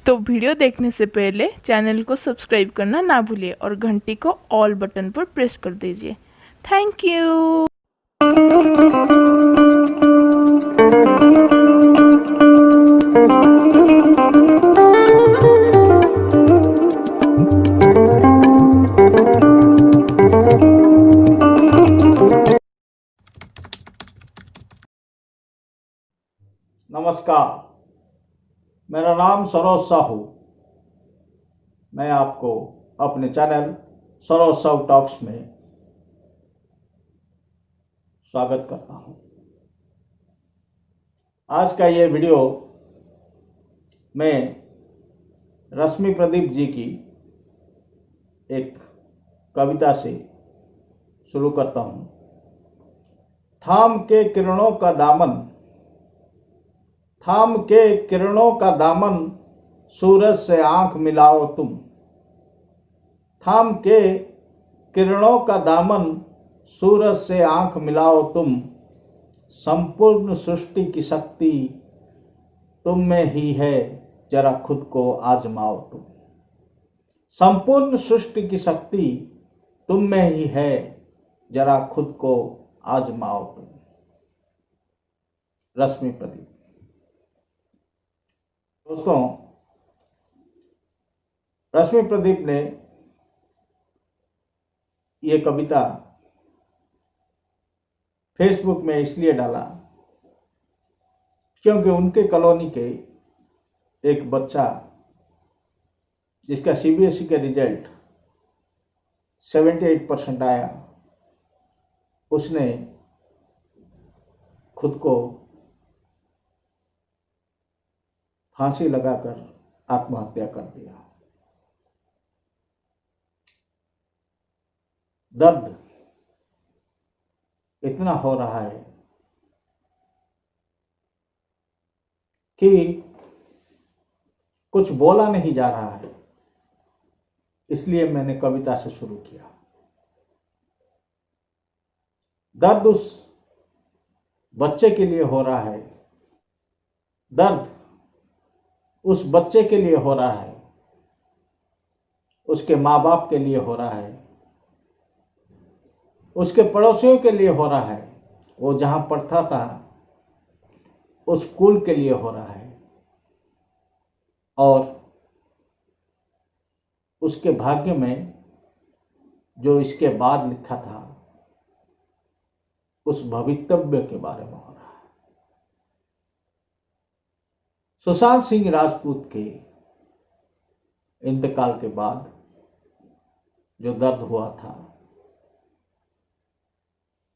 तो वीडियो देखने से पहले चैनल को सब्सक्राइब करना ना भूलिए और घंटी को ऑल बटन पर प्रेस कर दीजिए। Thank you. नमस्कार, मेरा नाम सरोज साहू। मैं आपको अपने चैनल सरोज साहू टॉक्स में स्वागत करता हूं। आज का ये वीडियो मैं रश्मि प्रदीप जी की एक कविता से शुरू करता हूं। थाम के किरणों का दामन, थाम के किरणों का दामन, सूरज से आंख मिलाओ तुम। थाम के किरणों का दामन, सूरज से आंख मिलाओ तुम। संपूर्ण सृष्टि की शक्ति तुम में ही है, जरा खुद को आजमाओ तुम। संपूर्ण सृष्टि की शक्ति तुम में ही है, जरा खुद को आजमाओ तुम। रश्मि प्रदीप। दोस्तों, रश्मि प्रदीप ने ये कविता फेसबुक में इसलिए डाला क्योंकि उनके कॉलोनी के एक बच्चा जिसका सीबीएसई का रिजल्ट 78% आया, उसने खुद को फांसी लगाकर आत्महत्या कर दिया। दर्द इतना हो रहा है कि कुछ बोला नहीं जा रहा है, इसलिए मैंने कविता से शुरू किया। दर्द उस बच्चे के लिए हो रहा है, दर्द उस बच्चे के लिए हो रहा है, उसके माँ बाप के लिए हो रहा है, उसके पड़ोसियों के लिए हो रहा है, वो जहां पढ़ता था उस स्कूल के लिए हो रहा है, और उसके भाग्य में जो इसके बाद लिखा था उस भवितव्य के बारे में हो रहा है। सुशांत सिंह राजपूत के इंतकाल के बाद जो दर्द हुआ था,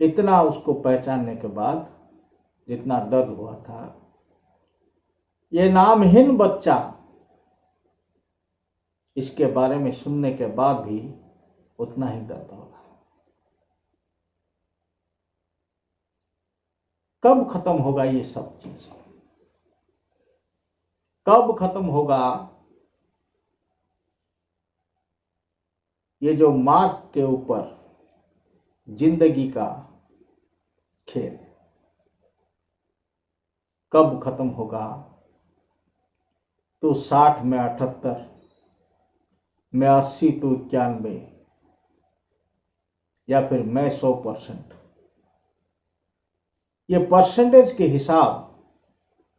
इतना उसको पहचानने के बाद जितना दर्द हुआ था, ये नामहीन बच्चा इसके बारे में सुनने के बाद भी उतना ही दर्द होगा। कब खत्म होगा ये सब चीज? कब खत्म होगा ये जो मार्ग के ऊपर जिंदगी का खेल? कब खत्म होगा? तो 60 में 78, में 80, तो 91, या फिर मैं 100%। ये परसेंटेज के हिसाब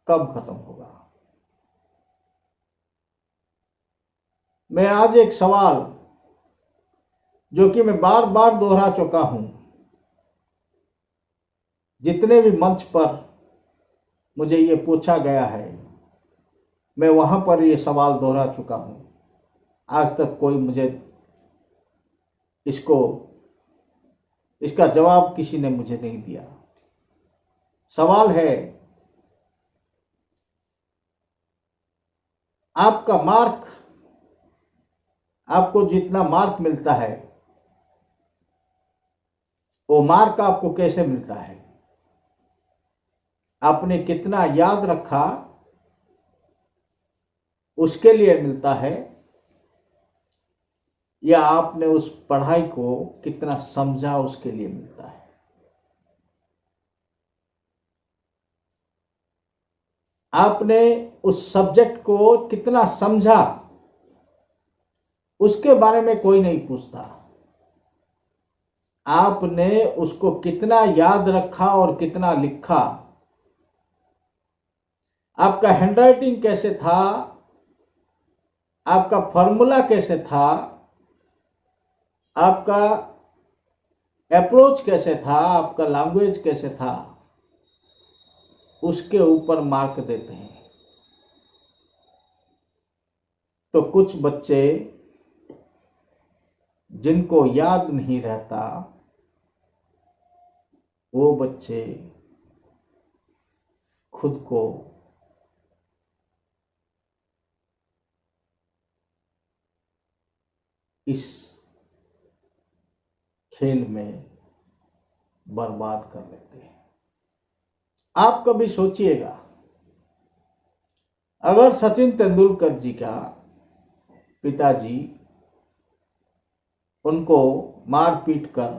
कब खत्म होगा? मैं आज एक सवाल जो कि मैं बार बार दोहरा चुका हूं, जितने भी मंच पर मुझे ये पूछा गया है, मैं वहां पर ये सवाल दोहरा चुका हूं। आज तक कोई मुझे इसका जवाब किसी ने मुझे नहीं दिया। सवाल है, आपका मार्क, आपको जितना मार्क मिलता है वो मार्क आपको कैसे मिलता है? आपने कितना याद रखा उसके लिए मिलता है, या आपने उस पढ़ाई को कितना समझा उसके लिए मिलता है? आपने उस सब्जेक्ट को कितना समझा, उसके बारे में कोई नहीं पूछता। आपने उसको कितना याद रखा और कितना लिखा, आपका हैंडराइटिंग कैसे था, आपका फॉर्मूला कैसे था, आपका अप्रोच कैसे था, आपका लैंग्वेज कैसे था, उसके ऊपर मार्क देते हैं। तो कुछ बच्चे जिनको याद नहीं रहता, वो बच्चे खुद को इस खेल में बर्बाद कर लेते हैं। आप कभी सोचिएगा, अगर सचिन तेंदुलकर जी का पिताजी उनको मार पीट कर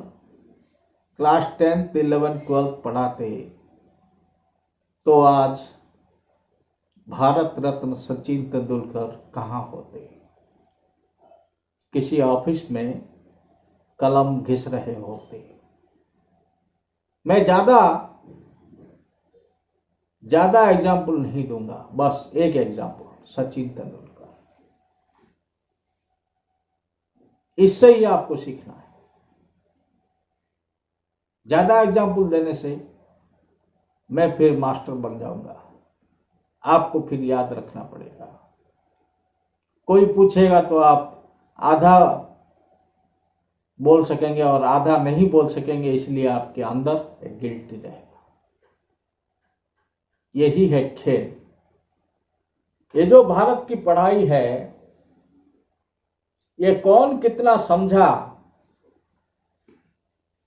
क्लास 10th, 11th, 12th पढ़ाते, तो आज भारत रत्न सचिन तेंदुलकर कहाँ होते? किसी ऑफिस में कलम घिस रहे होते। मैं ज्यादा एग्जाम्पल नहीं दूंगा, बस एक एग्जाम्पल, सचिन तेंदुलकर। इससे ही आपको सीखना है। ज्यादा एग्जाम्पल देने से मैं फिर मास्टर बन जाऊंगा, आपको फिर याद रखना पड़ेगा। कोई पूछेगा तो आप आधा बोल सकेंगे और आधा नहीं बोल सकेंगे, इसलिए आपके अंदर एक गिल्टी रहेगा। यही है खेल। ये जो भारत की पढ़ाई है, ये कौन कितना समझा,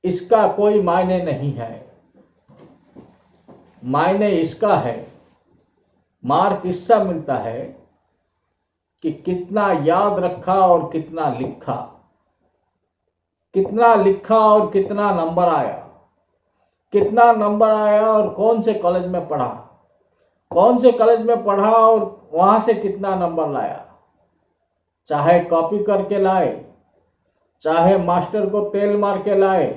इसका कोई मायने नहीं है। मायने इसका है, मार्क इससे मिलता है कि कितना याद रखा और कितना लिखा, कितना लिखा और कितना नंबर आया, कितना नंबर आया और कौन से कॉलेज में पढ़ा, कौन से कॉलेज में पढ़ा और वहां से कितना नंबर लाया। चाहे कॉपी करके लाए, चाहे मास्टर को तेल मार के लाए,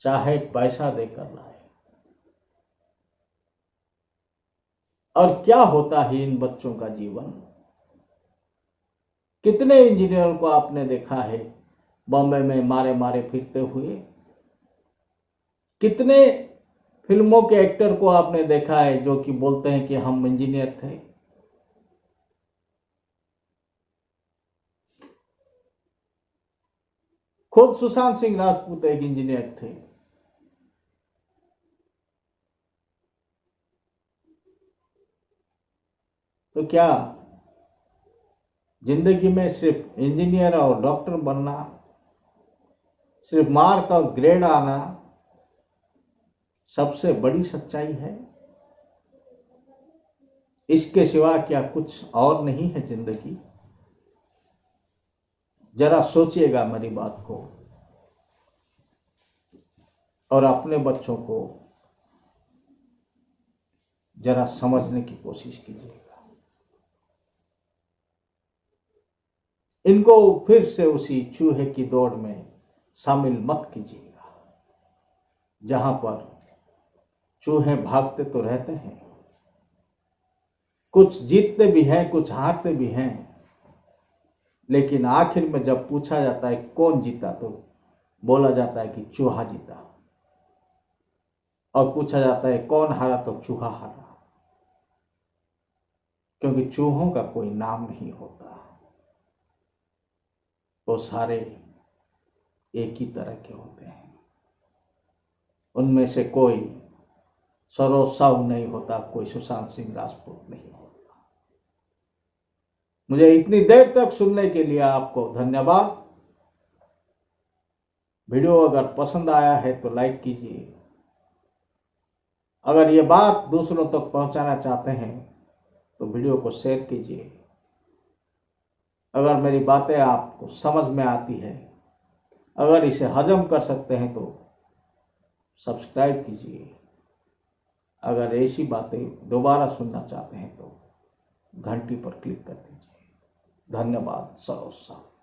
चाहे पैसा देकर लाए। और क्या होता है इन बच्चों का जीवन? कितने इंजीनियरों को आपने देखा है बॉम्बे में मारे मारे फिरते हुए? कितने फिल्मों के एक्टर को आपने देखा है जो कि बोलते हैं कि हम इंजीनियर थे? खुद सुशांत सिंह राजपूत एक इंजीनियर थे। तो क्या जिंदगी में सिर्फ इंजीनियर और डॉक्टर बनना, सिर्फ मार्क और ग्रेड आना सबसे बड़ी सच्चाई है? इसके सिवा क्या कुछ और नहीं है जिंदगी? जरा सोचिएगा मेरी बात को और अपने बच्चों को जरा समझने की कोशिश कीजिएगा। इनको फिर से उसी चूहे की दौड़ में शामिल मत कीजिएगा, जहां पर चूहे भागते तो रहते हैं, कुछ जीतते भी हैं, कुछ हारते भी हैं, लेकिन आखिर में जब पूछा जाता है कौन जीता, तो बोला जाता है कि चूहा जीता, और पूछा जाता है कौन हारा, तो चूहा हारा। क्योंकि चूहों का कोई नाम नहीं होता, वो सारे एक ही तरह के होते हैं। उनमें से कोई सरोज साहू नहीं होता, कोई सुशांत सिंह राजपूत नहीं होता। मुझे इतनी देर तक सुनने के लिए आपको धन्यवाद। वीडियो अगर पसंद आया है तो लाइक कीजिए। अगर ये बात दूसरों तक पहुंचाना चाहते हैं तो वीडियो को शेयर कीजिए। अगर मेरी बातें आपको समझ में आती है, अगर इसे हजम कर सकते हैं तो सब्सक्राइब कीजिए। अगर ऐसी बातें दोबारा सुनना चाहते हैं तो घंटी पर क्लिक कर दीजिए। धन्यवाद। सरोज साहब।